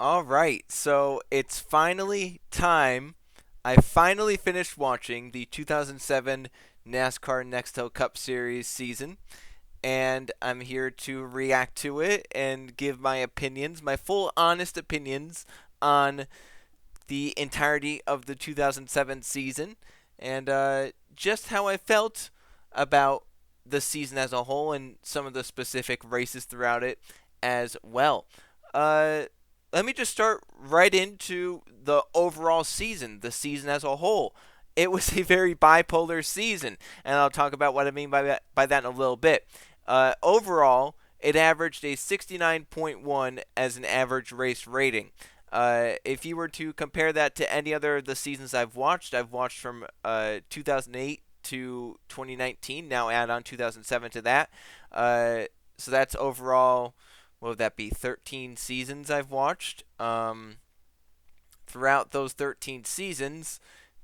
All right, so it's finally time. I finally finished watching the 2007 NASCAR Nextel Cup Series season, and I'm here to react to it and give my opinions, my full honest opinions on the entirety of the 2007 season and just how I felt about the season as a whole and some of the specific races throughout it as well. Uh, Let me just start right into the overall season, the season as a whole. It was a very bipolar season, and I'll talk about what I mean by that in a little bit. Overall, it averaged a 69.1 as an average race rating. If you were to compare that to any other of the seasons I've watched from 2008 to 2019. Now add on 2007 to that. So that's overall, what would that be? 13 seasons I've watched. Throughout those 13 seasons,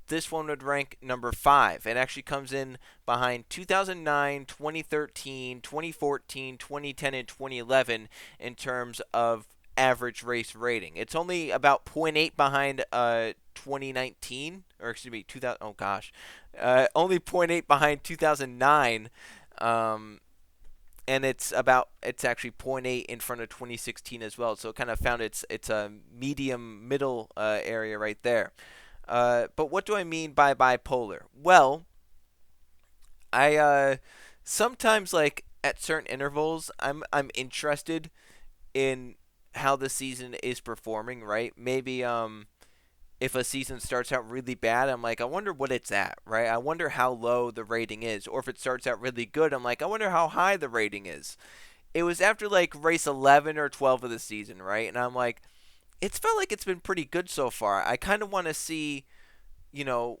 this one would rank number 5. It actually comes in behind 2009, 2013, 2014, 2010, and 2011 in terms of average race rating. It's only about zero point 0.8 behind 2019, or excuse me, 2000. Oh gosh, only zero point 0.8 behind 2009. And it's actually zero point 0.8 in front of 2016 as well. So it kind of found its a medium middle area right there. But what do I mean by bipolar? Well, I sometimes like at certain intervals, I'm interested in how the season is performing. Right? Maybe if a season starts out really bad, I'm like, I wonder what it's at. Right? I wonder how low the rating is. Or if it starts out really good, I'm like, I wonder how high the rating is. It was after like race 11 or 12 of the season, right? And I'm like, it's felt like it's been pretty good so far. I kind of want to see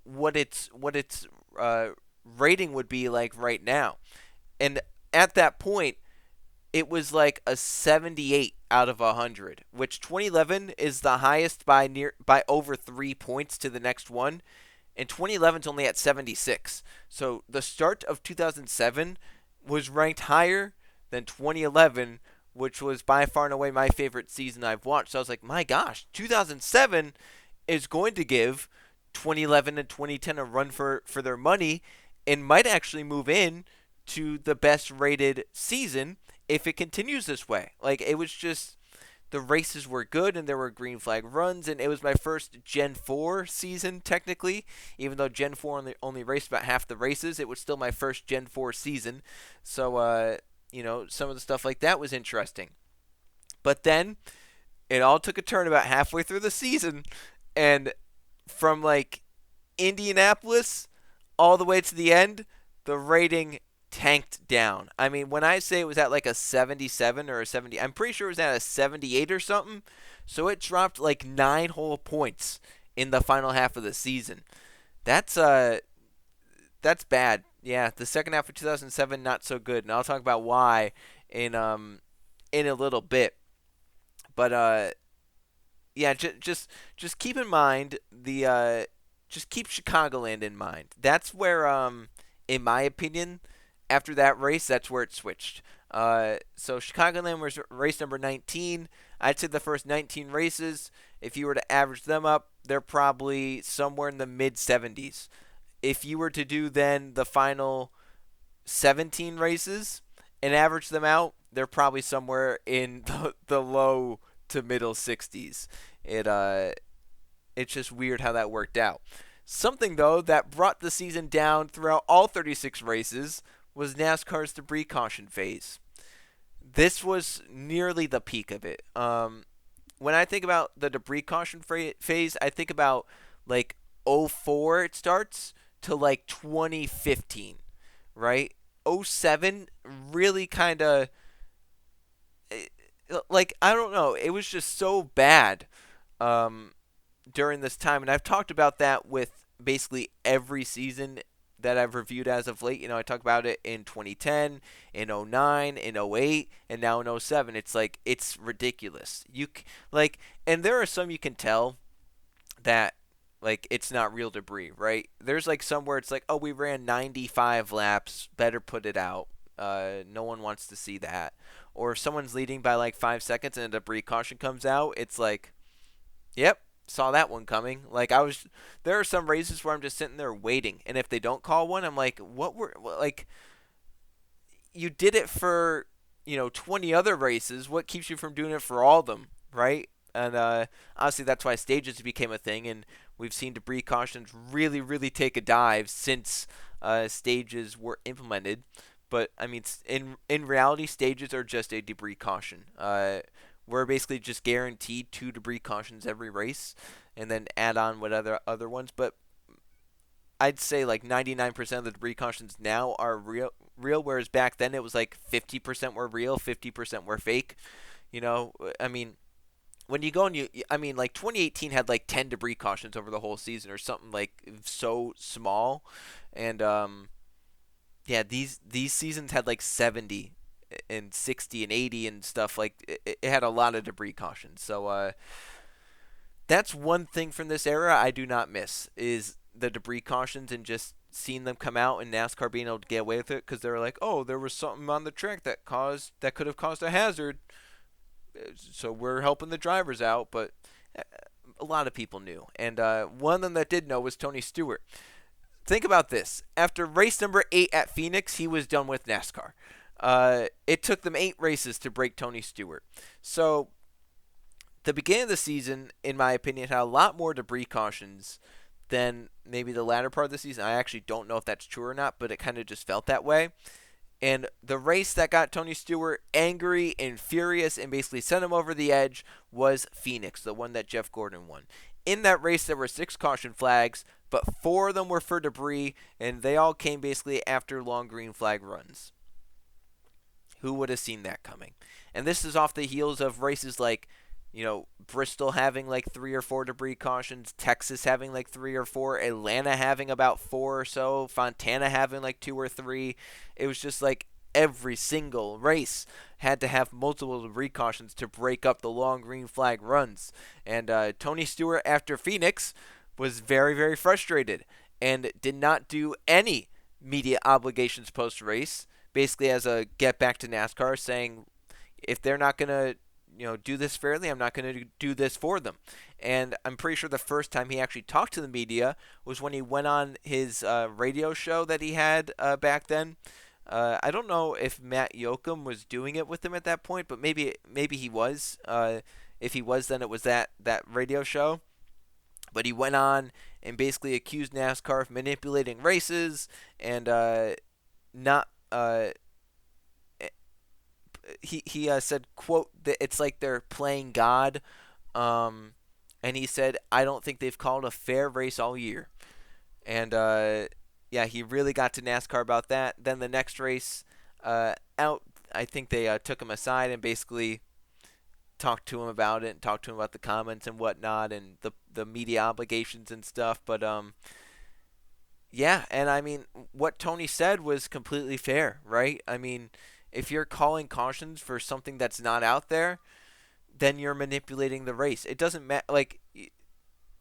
what its rating would be like right now. And at that point, it was like a 78 out of 100, which 2011 is the highest by over 3 points to the next one, and 2011 is only at 76. So the start of 2007 was ranked higher than 2011, which was by far and away my favorite season I've watched. So I was like, my gosh, 2007 is going to give 2011 and 2010 a run for their money and might actually move in to the best rated season if it continues this way. Like, it was just the races were good and there were green flag runs, and it was my first Gen 4 season technically. Even though Gen 4 only raced about half the races, it was still my first Gen 4 season. So some of the stuff like that was interesting. But then it all took a turn about halfway through the season, and from like Indianapolis all the way to the end, the rating tanked down. I mean, when I say it was at like a 77 or a 70, I'm pretty sure it was at a 78 or something. So it dropped like 9 whole points in the final half of the season. That's that's bad. Yeah, the second half of 2007 not so good, and I'll talk about why in a little bit. But yeah, just keep in mind the just keep Chicagoland in mind. That's where in my opinion, after that race, that's where it switched. So Chicagoland was race number 19. I'd say the first 19 races, if you were to average them up, they're probably somewhere in the mid 70s. If you were to do then the final 17 races and average them out, they're probably somewhere in the low to middle 60s. It it's just weird how that worked out. Something though that brought the season down throughout all 36 races was NASCAR's debris caution phase. This was nearly the peak of it. When I think about the debris caution phase, I think about like '04 it starts to like 2015, right? '07 really kind of like I don't know, it was just so bad um, during this time, and I've talked about that with basically every season that I've reviewed as of late. I talk about it in 2010, in '09, in '08, and now in '07. It's like it's ridiculous. Like, and there are some you can tell that like it's not real debris, right? There's like somewhere it's like, oh, we ran 95 laps, better put it out. No one wants to see that. Or if someone's leading by like 5 seconds and a debris caution comes out, it's like, Yep, saw that one coming. There are some races where I'm just sitting there waiting, and if they don't call one, I'm like, you did it for 20 other races. What keeps you from doing it for all of them, right? And obviously that's why stages became a thing, and we've seen debris cautions really, really take a dive since stages were implemented. But I mean, in reality, stages are just a debris caution. We're basically just guaranteed 2 debris cautions every race, and then add on what other ones. But I'd say like 99% of the debris cautions now are real, whereas back then it was like 50% were real, 50% were fake. I mean, when you go and I mean, like 2018 had like 10 debris cautions over the whole season or something like so small, and yeah, these seasons had like 70 and 60 and 80 and stuff. Like it had a lot of debris cautions. So that's one thing from this era I do not miss is the debris cautions and just seeing them come out and NASCAR being able to get away with it because they were like, oh, there was something on the track that could have caused a hazard, so we're helping the drivers out. But a lot of people knew, and one of them that did know was Tony Stewart. Think about this: after race number 8 at Phoenix, he was done with NASCAR. It took them 8 races to break Tony Stewart. So the beginning of the season, in my opinion, had a lot more debris cautions than maybe the latter part of the season. I actually don't know if that's true or not, but it kind of just felt that way. And the race that got Tony Stewart angry and furious and basically sent him over the edge was Phoenix, the one that Jeff Gordon won. In that race, there were 6 caution flags, but 4 of them were for debris, and they all came basically after long green flag runs. Who would have seen that coming? And this is off the heels of races like Bristol having like 3 or 4 debris cautions, Texas having like 3 or 4, Atlanta having about 4 or so, Fontana having like 2 or 3. It was just like every single race had to have multiple debris cautions to break up the long green flag runs. And Tony Stewart, after Phoenix, was very, very frustrated and did not do any media obligations post-race, basically as a get back to NASCAR, saying if they're not going to do this fairly, I'm not going to do this for them. And I'm pretty sure the first time he actually talked to the media was when he went on his radio show that he had back then. I don't know if Matt Yoakum was doing it with him at that point, but maybe he was. If he was, then it was that radio show. But he went on and basically accused NASCAR of manipulating races and not. He said, quote, that it's like they're playing God. And he said, I don't think they've called a fair race all year. And yeah, he really got to NASCAR about that. Then the next race out, I think they took him aside and basically talked to him about it and talked to him about the comments and whatnot and the media obligations and stuff. But yeah, and I mean, what Tony said was completely fair, right? I mean, if you're calling cautions for something that's not out there, then you're manipulating the race. It doesn't matter. Like,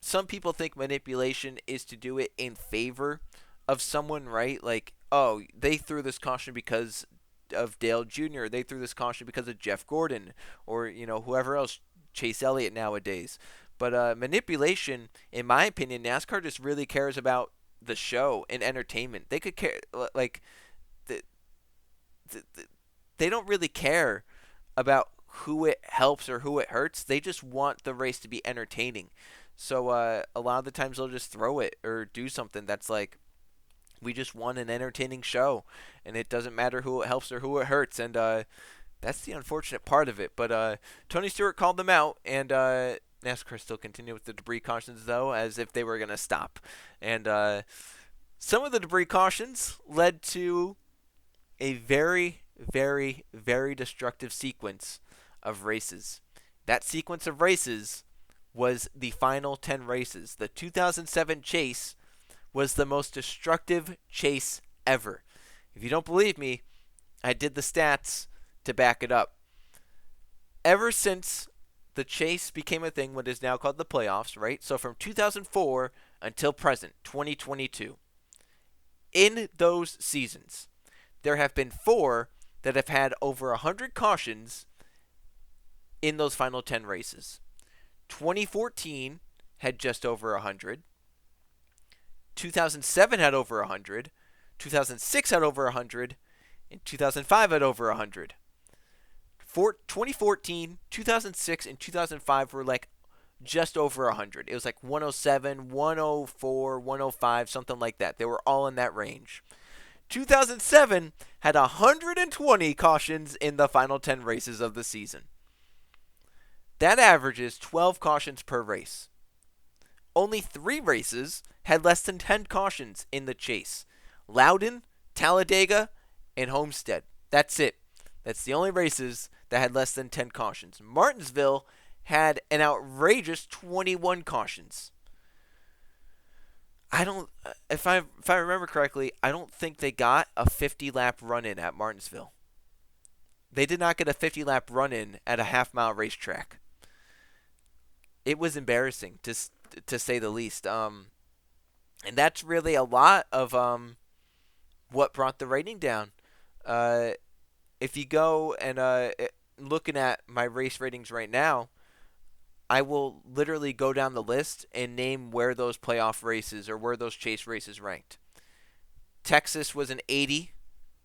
some people think manipulation is to do it in favor of someone, right? Like, oh, they threw this caution because of Dale Jr. They threw this caution because of Jeff Gordon or, whoever else, Chase Elliott nowadays. But manipulation, in my opinion, NASCAR just really cares about the show and entertainment. They could care, like, they don't really care about who it helps or who it hurts. They just want the race to be entertaining. So a lot of the times they'll just throw it or do something that's like, we just want an entertaining show, and it doesn't matter who it helps or who it hurts. And that's the unfortunate part of it. But Tony Stewart called them out, and NASCAR still continued with the debris cautions, though, as if they were going to stop. And some of the debris cautions led to a very, very, very destructive sequence of races. That sequence of races was the final 10 races. The 2007 chase was the most destructive chase ever. If you don't believe me, I did the stats to back it up. Ever since the chase became a thing, what is now called the playoffs, right? So from 2004 until present, 2022. In those seasons, there have been 4 that have had over 100 cautions in those final 10 races. 2014 had just over 100. 2007 had over 100. 2006 had over 100. And 2005 had over 100. 2014, 2006, and 2005 were like just over 100. It was like 107, 104, 105, something like that. They were all in that range. 2007 had 120 cautions in the final 10 races of the season. That averages 12 cautions per race. Only 3 races had less than 10 cautions in the chase. Loudon, Talladega, and Homestead. That's it. That's the only races that had less than 10 cautions. Martinsville had an outrageous 21 cautions. If I remember correctly, I don't think they got a 50-lap run-in at Martinsville. They did not get a 50-lap run-in at a half-mile racetrack. It was embarrassing, to say the least. And that's really a lot of what brought the rating down. If you go and looking at my race ratings right now, I will literally go down the list and name where those playoff races or where those chase races ranked. Texas was an 80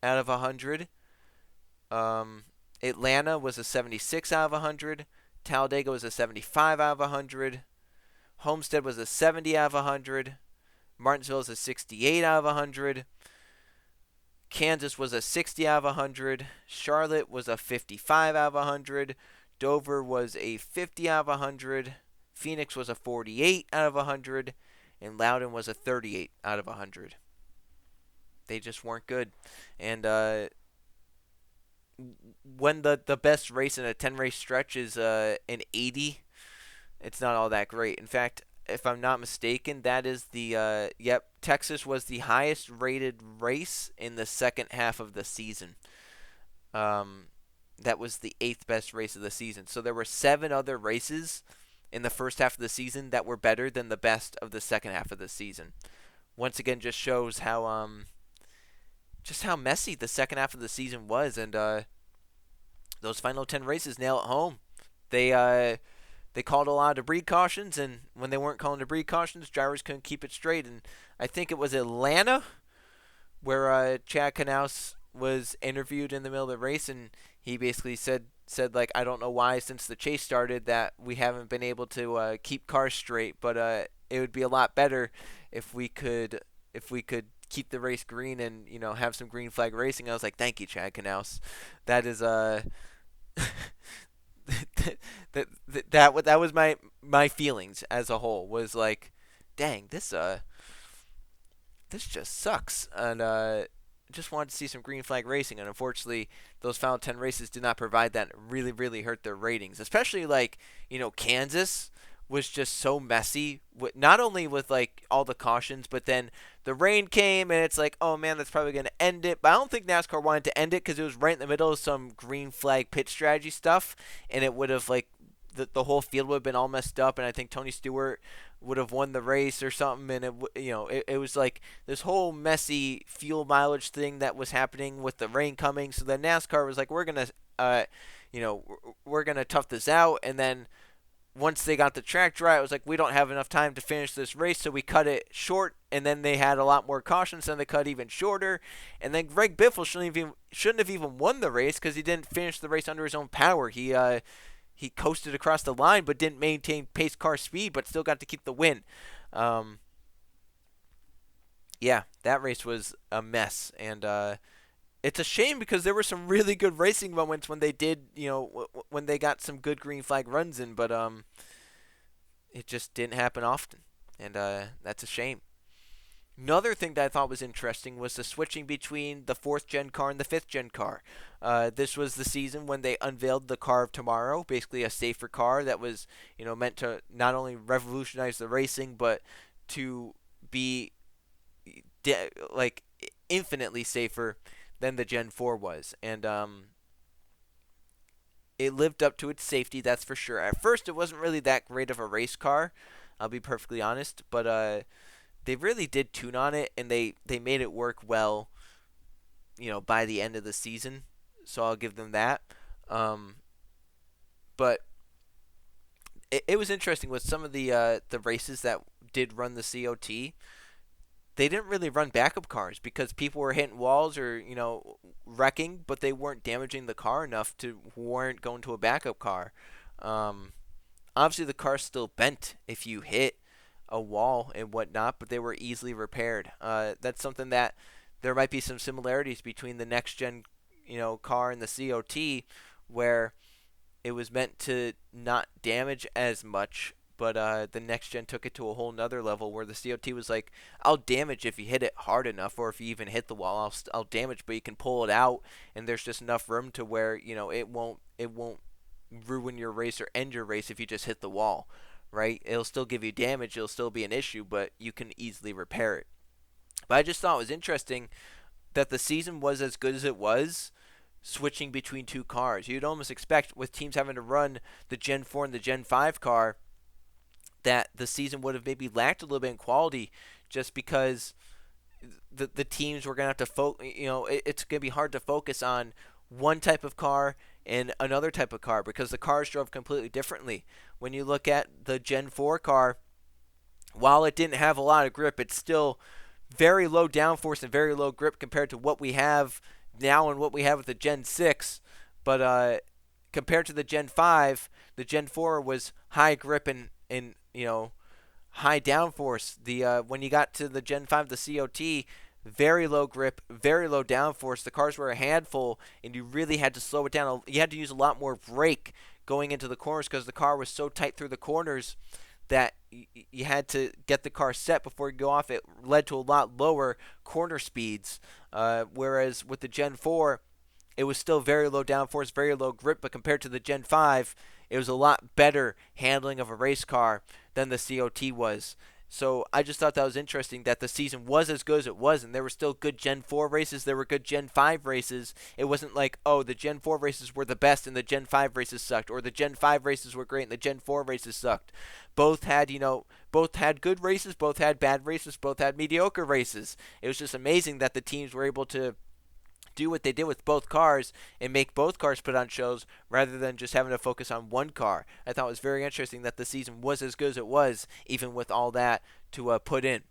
out of 100. Atlanta was a 76 out of 100. Talladega was a 75 out of 100. Homestead was a 70 out of 100. Martinsville was a 68 out of 100. Kansas was a 60 out of 100. Charlotte was a 55 out of 100. Dover was a 50 out of 100. Phoenix was a 48 out of 100. And Loudon was a 38 out of 100. They just weren't good. And when the best race in a 10-race stretch is an 80, it's not all that great. In fact, if I'm not mistaken, that is the Texas was the highest rated race in the second half of the season. That was the 8th best race of the season. So there were 7 other races in the first half of the season that were better than the best of the second half of the season. Once again, just shows how messy the second half of the season was, and those final 10 races nail it home. They called a lot of debris cautions, and when they weren't calling debris cautions, drivers couldn't keep it straight. And I think it was Atlanta where Chad Knaus was interviewed in the middle of the race, and he basically said like, I don't know why since the chase started that we haven't been able to keep cars straight, but it would be a lot better if we could keep the race green and have some green flag racing. I was like, thank you, Chad Knaus. That is that was my feelings as a whole, was like, dang, this just sucks, and just wanted to see some green flag racing, and unfortunately those final 10 races did not provide that. It really, really hurt their ratings, especially like Kansas was just so messy, not only with like all the cautions, but then the rain came and it's like, oh man, that's probably going to end it. But I don't think NASCAR wanted to end it because it was right in the middle of some green flag pit strategy stuff, and it would have like the whole field would have been all messed up, and I think Tony Stewart would have won the race or something, and it was like this whole messy fuel mileage thing that was happening with the rain coming. So then NASCAR was like, we're gonna tough this out, and then once they got the track dry, it was like, we don't have enough time to finish this race, so we cut it short, and then they had a lot more cautions, and they cut even shorter, and then Greg Biffle shouldn't have even won the race because he didn't finish the race under his own power. He coasted across the line, but didn't maintain pace car speed, but still got to keep the win. Yeah, that race was a mess, and it's a shame because there were some really good racing moments when they did, when they got some good green flag runs in, but it just didn't happen often, and that's a shame. Another thing that I thought was interesting was the switching between the 4th gen car and the 5th gen car. This was the season when they unveiled the car of tomorrow, basically a safer car that was, meant to not only revolutionize the racing, but to be like infinitely safer than the Gen 4 was. And it lived up to its safety, that's for sure. At first, it wasn't really that great of a race car, I'll be perfectly honest, but they really did tune on it, and they made it work well, by the end of the season. So I'll give them that. But it was interesting with some of the races that did run the COT. They didn't really run backup cars because people were hitting walls or wrecking, but they weren't damaging the car enough to warrant going to a backup car. Um, Obviously, the car's still bent if you hit a wall and whatnot, but they were easily repaired. That's something that there might be some similarities between the next gen, car and the COT, where it was meant to not damage as much, but the next gen took it to a whole nother level where the COT was like, I'll damage if you hit it hard enough, or if you even hit the wall, I'll damage, but you can pull it out, and there's just enough room to where it won't ruin your race or end your race if you just hit the wall, right? It'll still give you damage, it'll still be an issue, but you can easily repair it. But I just thought it was interesting that the season was as good as it was, switching between two cars. You'd almost expect with teams having to run the Gen 4 and the Gen 5 car that the season would have maybe lacked a little bit in quality just because the teams were going to have to focus, it's going to be hard to focus on one type of car and another type of car because the cars drove completely differently. When you look at the Gen 4 car, while it didn't have a lot of grip, it's still very low downforce and very low grip compared to what we have now and what we have with the Gen 6. But compared to the Gen 5, the Gen 4 was high grip and high downforce. When you got to the Gen 5, the COT, very low grip, very low downforce. The cars were a handful, and you really had to slow it down. You had to use a lot more brake going into the corners because the car was so tight through the corners that you had to get the car set before you go off. It led to a lot lower corner speeds, whereas with the Gen 4, it was still very low downforce, very low grip, but compared to the Gen 5, it was a lot better handling of a race car than the COT was. So I just thought that was interesting that the season was as good as it was, and there were still good Gen 4 races, there were good Gen 5 races. It wasn't like, oh, the Gen 4 races were the best and the Gen 5 races sucked, or the Gen 5 races were great and the Gen 4 races sucked. Both had, both had good races, both had bad races, both had mediocre races. It was just amazing that the teams were able to do what they did with both cars and make both cars put on shows rather than just having to focus on one car. I thought it was very interesting that the season was as good as it was, even with all that to put in.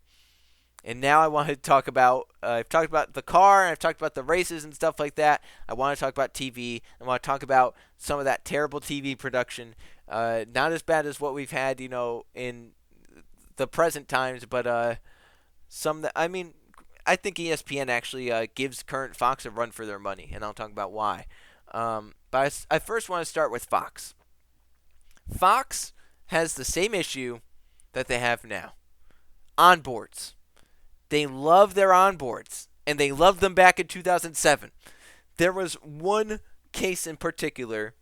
And now I want to talk about, I've talked about the car, and I've talked about the races and stuff like that. I want to talk about TV. I want to talk about some of that terrible TV production. Not as bad as what we've had, in the present times, but some that, I think ESPN actually gives current Fox a run for their money, and I'll talk about why. But I first want to start with Fox. Fox has the same issue that they have now. Onboards. They love their onboards, and they loved them back in 2007. There was one case in particular.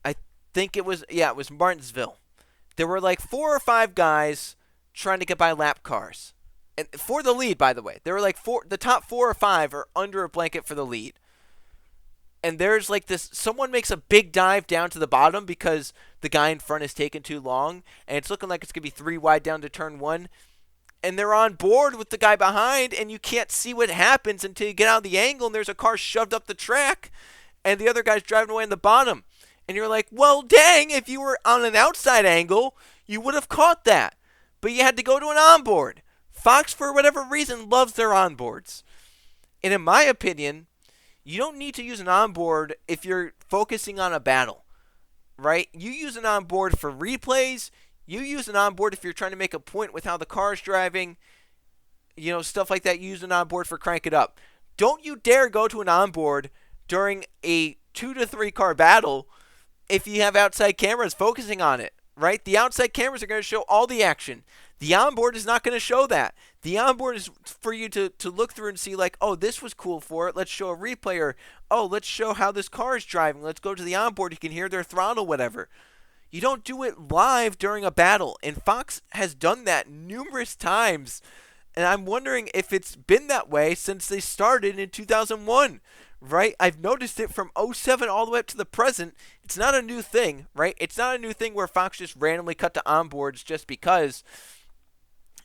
I think it was Martinsville. There were like 4 or 5 guys trying to get by lap cars. And for the lead, by the way. There were like the top 4 or 5 are under a blanket for the lead. And there's like this, someone makes a big dive down to the bottom because the guy in front is taking too long. And it's looking like it's going to be 3 wide down to turn 1. And they're on board with the guy behind, and you can't see what happens until you get out of the angle, and there's a car shoved up the track, and the other guy's driving away in the bottom. And you're like, well, dang, if you were on an outside angle, you would have caught that. But you had to go to an onboard. Fox, for whatever reason, loves their onboards. And in my opinion, you don't need to use an onboard if you're focusing on a battle, right? You use an onboard for replays. You use an onboard if you're trying to make a point with how the car is driving, stuff like that. You use an onboard for crank it up. Don't you dare go to an onboard during a 2 to 3 car battle if you have outside cameras focusing on it, right? The outside cameras are going to show all the action. The onboard is not going to show that. The onboard is for you to look through and see like, oh, this was cool for it. Let's show a replay, or, oh, let's show how this car is driving. Let's go to the onboard. You can hear their throttle, whatever. You don't do it live during a battle. And Fox has done that numerous times. And I'm wondering if it's been that way since they started in 2001, right? I've noticed it from 2007 all the way up to the present. It's not a new thing, right? It's not a new thing where Fox just randomly cut to onboards just because.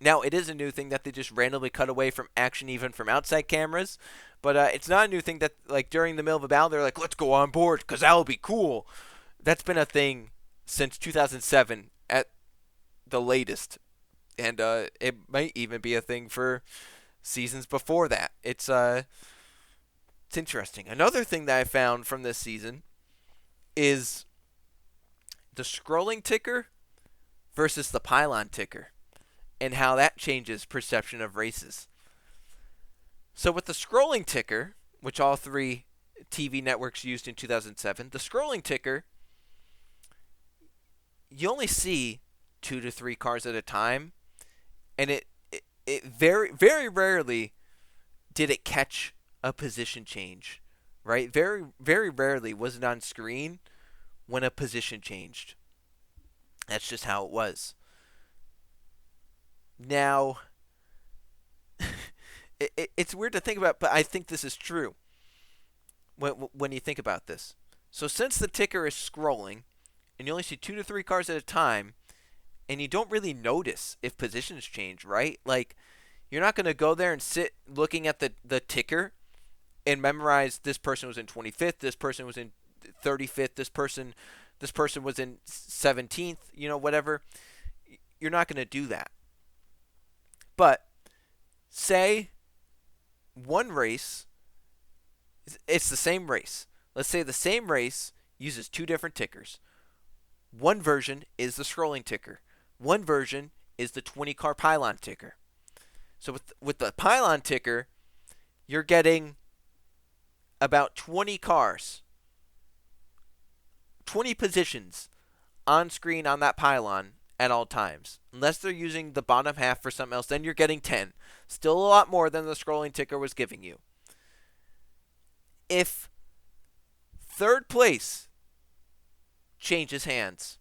Now, it is a new thing that they just randomly cut away from action even from outside cameras. But it's not a new thing that, like, during the middle of a battle, they're like, let's go on board because that will be cool. That's been a thing since 2007 at the latest, and it might even be a thing for seasons before that. It's interesting. Another thing that I found from this season is the scrolling ticker versus the pylon ticker, and how that changes perception of races. So with the scrolling ticker, which all three TV networks used in 2007, the scrolling ticker, you only see 2 to 3 cars at a time, and it very very rarely did it catch a position change, right? Very very rarely was it on screen when a position changed. That's just how it was. Now, it's weird to think about, but I think this is true when you think about this. So since the ticker is scrolling, and you only see 2 to 3 cars at a time, and you don't really notice if positions change, right? Like, you're not going to go there and sit looking at the ticker and memorize this person was in 25th, this person was in 35th, this person was in 17th, whatever. You're not going to do that. But say one race, it's the same race. Let's say the same race uses two different tickers. One version is the scrolling ticker. One version is the 20-car pylon ticker. So with the pylon ticker, you're getting about 20 cars, 20 positions on screen on that pylon at all times. Unless they're using the bottom half for something else, then you're getting 10. Still a lot more than the scrolling ticker was giving you. If third place changes hands,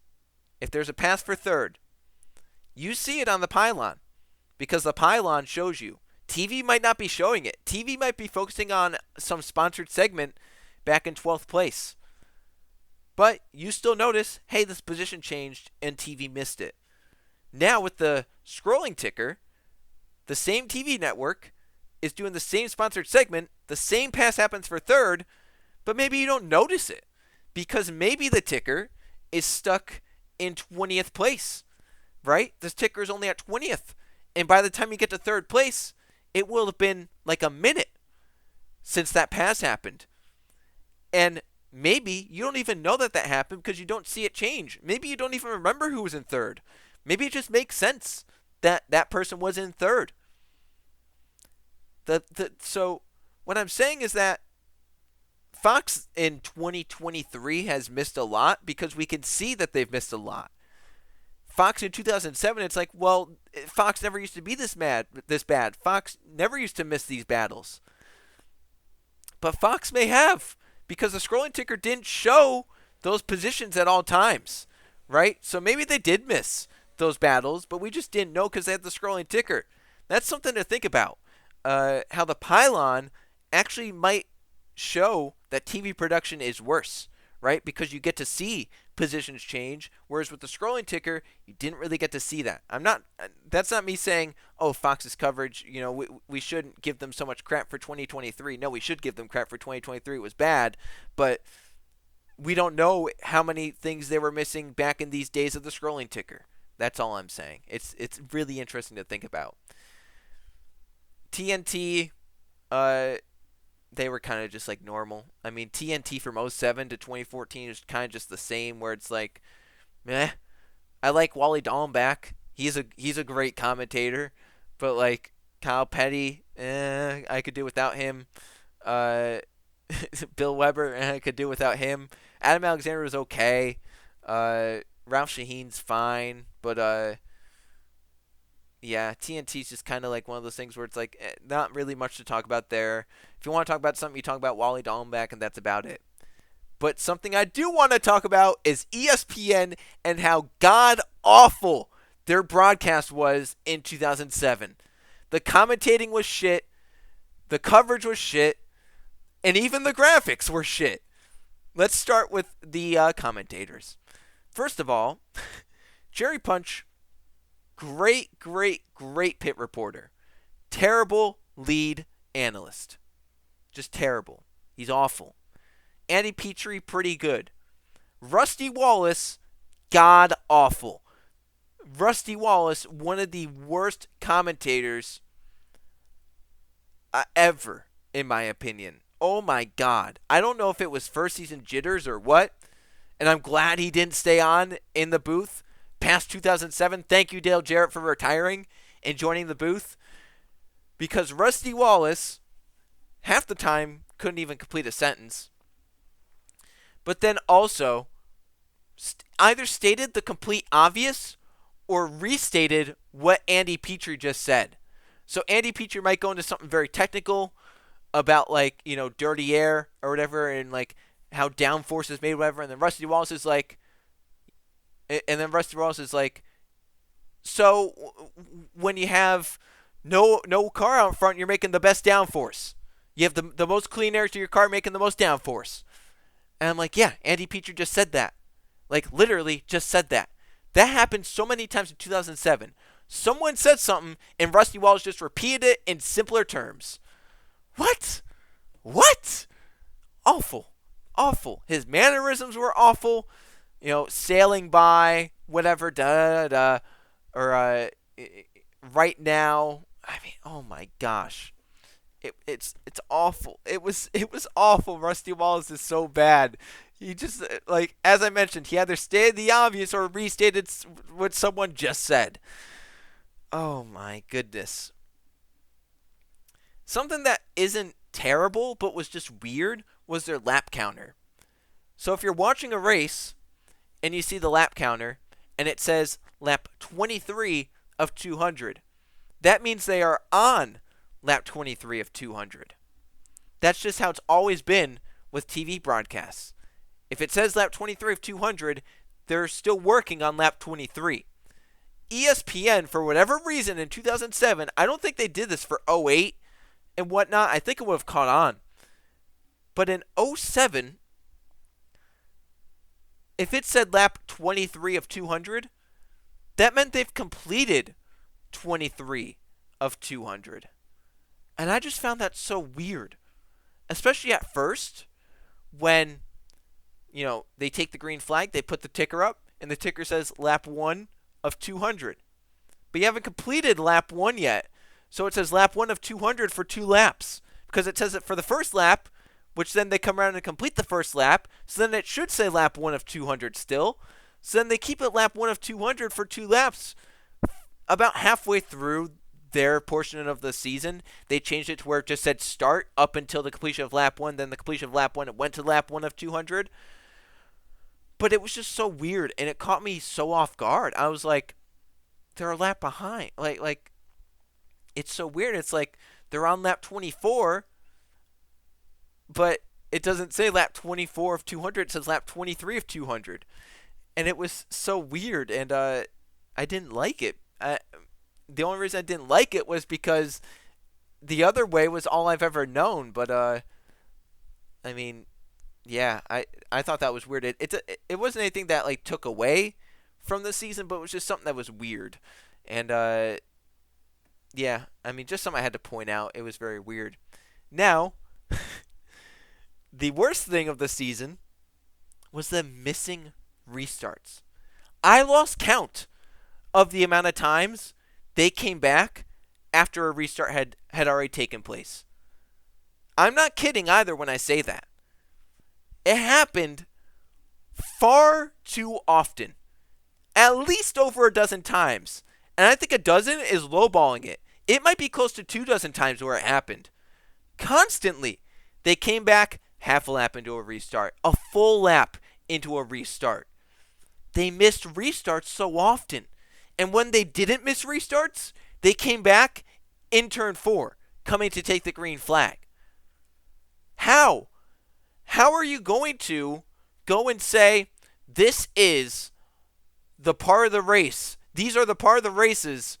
if there's a pass for third, you see it on the pylon because the pylon shows you. TV might not be showing it. TV might be focusing on some sponsored segment back in 12th place. But you still notice, hey, this position changed and TV missed it. Now with the scrolling ticker, the same TV network is doing the same sponsored segment, the same pass happens for third, but maybe you don't notice it because maybe the ticker is stuck in 20th place, right? This ticker is only at 20th. And by the time you get to third place, it will have been like a minute since that pass happened. And maybe you don't even know that happened because you don't see it change. Maybe you don't even remember who was in third. Maybe it just makes sense that that person was in third. So what I'm saying is that Fox in 2023 has missed a lot because we can see that they've missed a lot. Fox in 2007, it's like, well, Fox never used to be this bad. Fox never used to miss these battles. But Fox may have, because the scrolling ticker didn't show those positions at all times, right? So maybe they did miss those battles, but we just didn't know because they had the scrolling ticker. That's something to think about. How the pylon actually might show that TV production is worse, right? Because you get to see positions change, whereas with the scrolling ticker, you didn't really get to see that. That's not me saying, oh, Fox's coverage, we shouldn't give them so much crap for 2023. No, we should give them crap for 2023. It was bad, but we don't know how many things they were missing back in these days of the scrolling ticker. That's all I'm saying. It's really interesting to think about. TNT, they were kind of just like normal. I mean, TNT from 07 to 2014 is kind of just the same, where it's like, meh. I like Wally Dallenbach. He's a great commentator, but like Kyle Petty, I could do without him. Bill Weber, I could do without him. Adam Alexander was okay. Ralph Shaheen's fine, but yeah, TNT's just kind of like one of those things where it's like not really much to talk about there. If you want to talk about something, you talk about Wally Dallenbach, and that's about it. But something I do want to talk about is ESPN and how god-awful their broadcast was in 2007. The commentating was shit, the coverage was shit, and even the graphics were shit. Let's start with the commentators. First of all, Jerry Punch, great pit reporter. Terrible lead analyst. Just terrible. He's awful. Andy Petrie, pretty good. Rusty Wallace, god awful. Rusty Wallace, one of the worst commentators ever, in my opinion. Oh my god. I don't know if it was first season jitters or what, and I'm glad he didn't stay on in the booth past 2007. Thank you, Dale Jarrett, for retiring and joining the booth, because Rusty Wallace, half the time, couldn't even complete a sentence, but then also either stated the complete obvious or restated what Andy Petrie just said. So Andy Petrie might go into something very technical about, like, dirty air or whatever, and like how downforce is made, whatever, and then Rusty Wallace is like, so when you have no car out front, you're making the best downforce. You have the most clean air to your car, making the most downforce. And I'm like, yeah, Andy Petrie just said that. Like, literally just said that. That happened so many times in 2007. Someone said something, and Rusty Wallace just repeated it in simpler terms. What? Awful. His mannerisms were awful. Sailing by, whatever, da-da-da. Or, right now. I mean, oh my gosh. It's awful. It was awful. Rusty Wallace is so bad. He just, like, as I mentioned, he either stated the obvious or restated what someone just said. Oh my goodness. Something that isn't terrible but was just weird was their lap counter. So if you're watching a race and you see the lap counter and it says lap 23 of 200, that means they are on lap 23 of 200. That's just how it's always been with TV broadcasts. If it says lap 23 of 200, they're still working on lap 23. ESPN, for whatever reason, in 2007, I don't think they did this for 08 and whatnot. I think it would have caught on. But in 07, if it said lap 23 of 200, that meant they've completed 23 of 200. And I just found that so weird. Especially at first, when, they take the green flag, they put the ticker up, and the ticker says lap 1 of 200. But you haven't completed lap 1 yet. So it says lap 1 of 200 for 2 laps. Because it says it for the first lap, which then they come around and complete the first lap. So then it should say lap 1 of 200 still. So then they keep it lap 1 of 200 for 2 laps. About halfway through their portion of the season, they changed it to where it just said start up until the completion of lap 1. Then the completion of lap 1, it went to lap 1 of 200. But it was just so weird, and it caught me so off guard. I was like, they're a lap behind. Like it's so weird. It's like they're on lap 24, but it doesn't say lap 24 of 200. It says lap 23 of 200. And it was so weird, and I didn't like it. The only reason I didn't like it was because the other way was all I've ever known. But, I mean, yeah, I thought that was weird. It wasn't anything that, like, took away from the season, but it was just something that was weird. And, yeah, I mean, just something I had to point out. It was very weird. Now, the worst thing of the season was the missing restarts. I lost count of the amount of times they came back after a restart had already taken place. I'm not kidding either when I say that. It happened far too often. At least over a dozen times. And I think a dozen is lowballing it. It might be close to 24 times where it happened. Constantly, they came back half a lap into a restart, a full lap into a restart. They missed restarts so often. And when they didn't miss restarts, they came back in turn 4, coming to take the green flag. How? How are you going to go and say, this is the part of the race? These are the part of the races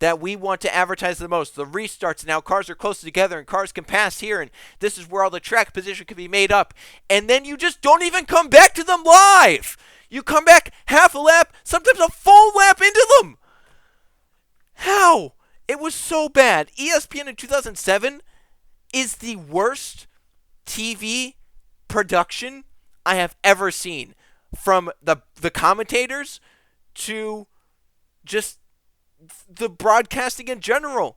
that we want to advertise the most. The restarts, now cars are close together and cars can pass here, and this is where all the track position can be made up. And then you just don't even come back to them live. You come back half a lap, sometimes a full lap into them. How? It was so bad. ESPN in 2007 is the worst TV production I have ever seen. from the commentators to just the broadcasting in general.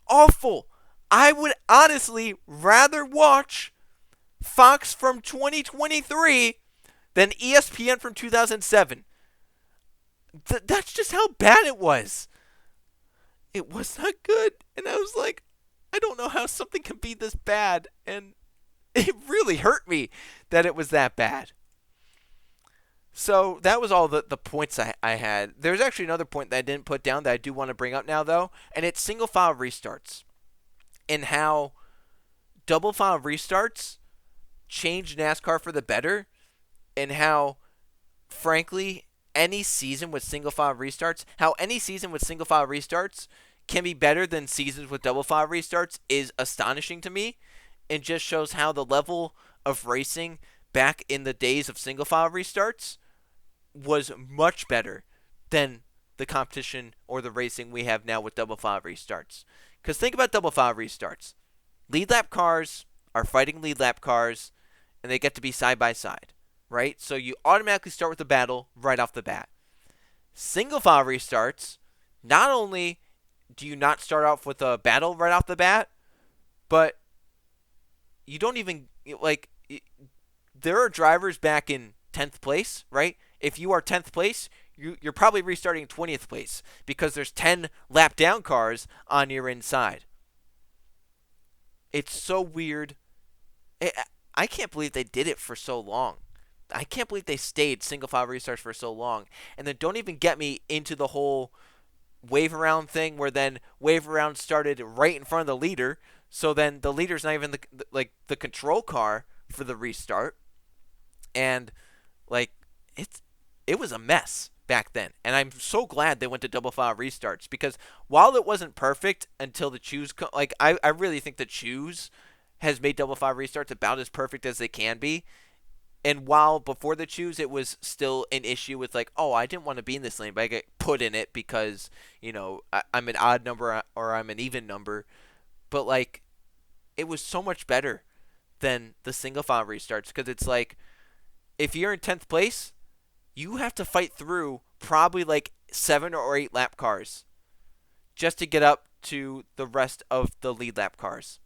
Awful. I would honestly rather watch Fox from 2023 than ESPN from 2007. That's just how bad it was. It was not good. And I was like, I don't know how something can be this bad. And it really hurt me that it was that bad. So that was all the points I had. There's actually another point that I didn't put down that I do want to bring up now, though, and it's single file restarts and how double file restarts changed NASCAR for the better, and how, frankly, any season with single file restarts, can be better than seasons with double file restarts is astonishing to me, and just shows how the level of racing back in the days of single file restarts was much better than the competition or the racing we have now with double file restarts. Because think about double file restarts. Lead lap cars are fighting lead lap cars, and they get to be side by side, right? So you automatically start with a battle right off the bat. Single file restarts, not only do you not start off with a battle right off the bat, but you don't even, like, there are drivers back in 10th place, right? If you are 10th place, you're probably restarting 20th place because there's 10 lap down cars on your inside. It's so weird. I can't believe they did it for so long. I can't believe they stayed single file restarts for so long. And then don't even get me into the whole wave around thing, where then wave around started right in front of the leader. So then the leader's not even the control car for the restart. And like it was a mess back then. And I'm so glad they went to double file restarts, because while it wasn't perfect until the choose, I really think the choose has made double file restarts about as perfect as they can be. And while before the choose it was still an issue with like, oh, I didn't want to be in this lane, but I get put in it because, I'm an odd number or I'm an even number. But like, it was so much better than the single file restarts, because it's like, if you're in 10th place, you have to fight through probably like 7 or 8 lap cars just to get up to the rest of the lead lap cars.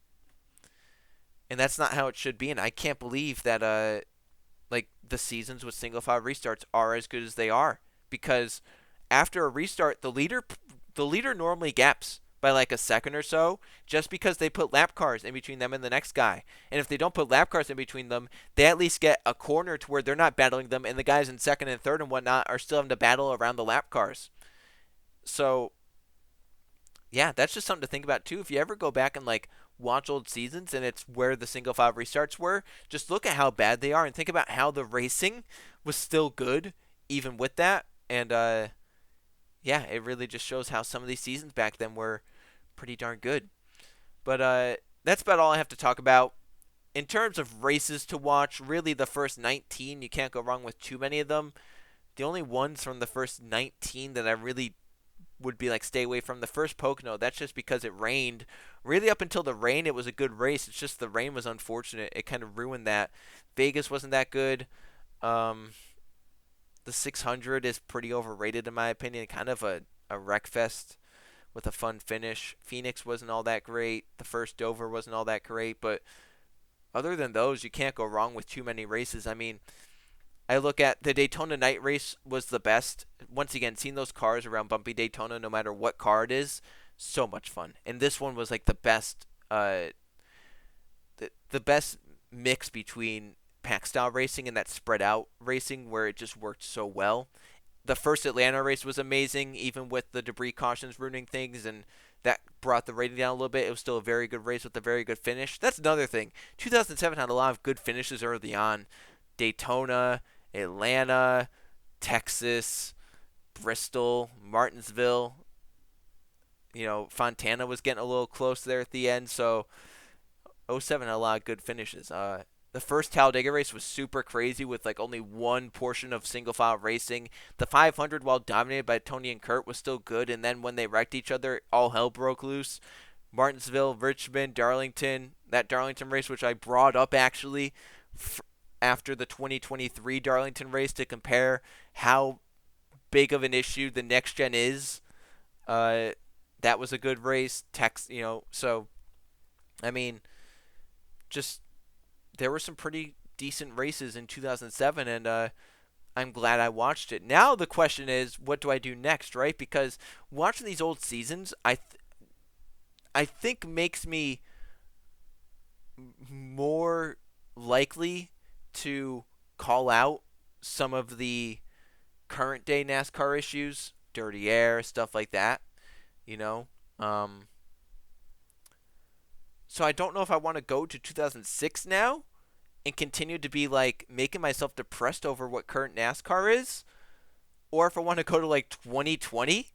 And that's not how it should be. And I can't believe that the seasons with single file restarts are as good as they are, because after a restart, the leader normally gaps by like a second or so, just because they put lap cars in between them and the next guy. And if they don't put lap cars in between them, they at least get a corner to where they're not battling them, and the guys in second and third and whatnot are still having to battle around the lap cars. So yeah, that's just something to think about too. If you ever go back and like watch old seasons and it's where the single file restarts were, just look at how bad they are and think about how the racing was still good even with that. And yeah, it really just shows how some of these seasons back then were pretty darn good. But that's about all I have to talk about. In terms of races to watch, really the first 19, you can't go wrong with too many of them. The only ones from the first 19 that I really would be like stay away from, the first Pocono, that's just because it rained. Really up until the rain, it was a good race. It's just the rain was unfortunate. It kind of ruined that. Vegas wasn't that good. The 600 is pretty overrated in my opinion. Kind of a wreck fest with a fun finish. Phoenix wasn't all that great. The first Dover wasn't all that great. But other than those, you can't go wrong with too many races. I mean, I look at the Daytona night race was the best. Once again, seeing those cars around bumpy Daytona, no matter what car it is, so much fun. And this one was like the best, the best mix between pack style racing and that spread out racing, where it just worked so well. The first Atlanta race was amazing, even with the debris cautions ruining things, and that brought the rating down a little bit. It was still a very good race with a very good finish. That's another thing. 2007 had a lot of good finishes early on. Daytona, Atlanta, Texas, Bristol, Martinsville. Fontana was getting a little close there at the end. So 07 had a lot of good finishes. The first Talladega race was super crazy with like only one portion of single file racing. The 500, while dominated by Tony and Kurt, was still good. And then when they wrecked each other, all hell broke loose. Martinsville, Richmond, Darlington. That Darlington race, which I brought up actually after the 2023 Darlington race to compare how big of an issue the next gen is. That was a good race. So I mean, just there were some pretty decent races in 2007, and I'm glad I watched it. Now the question is, what do I do next, right? Because watching these old seasons, I think makes me more likely to call out some of the current day NASCAR issues, dirty air, stuff like that, you know. Um, so I don't know if I want to go to 2006 now and continue to be like making myself depressed over what current NASCAR is, or if I want to go to like 2020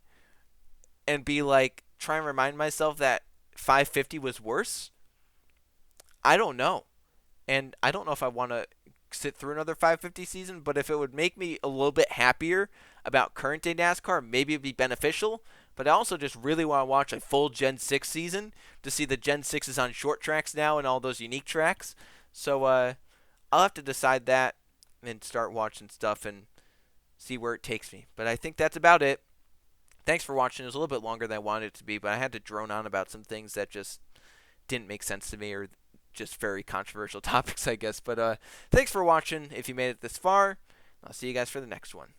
and be like try and remind myself that 550 was worse. I don't know. And I don't know if I want to sit through another 550 season, but if it would make me a little bit happier about current day NASCAR, maybe it'd be beneficial. But I also just really want to watch a full Gen 6 season to see the Gen 6s on short tracks now and all those unique tracks. So I'll have to decide that and start watching stuff and see where it takes me. But I think that's about it. Thanks for watching. It was a little bit longer than I wanted it to be, but I had to drone on about some things that just didn't make sense to me or just very controversial topics, I guess. But thanks for watching if you made it this far. I'll see you guys for the next one.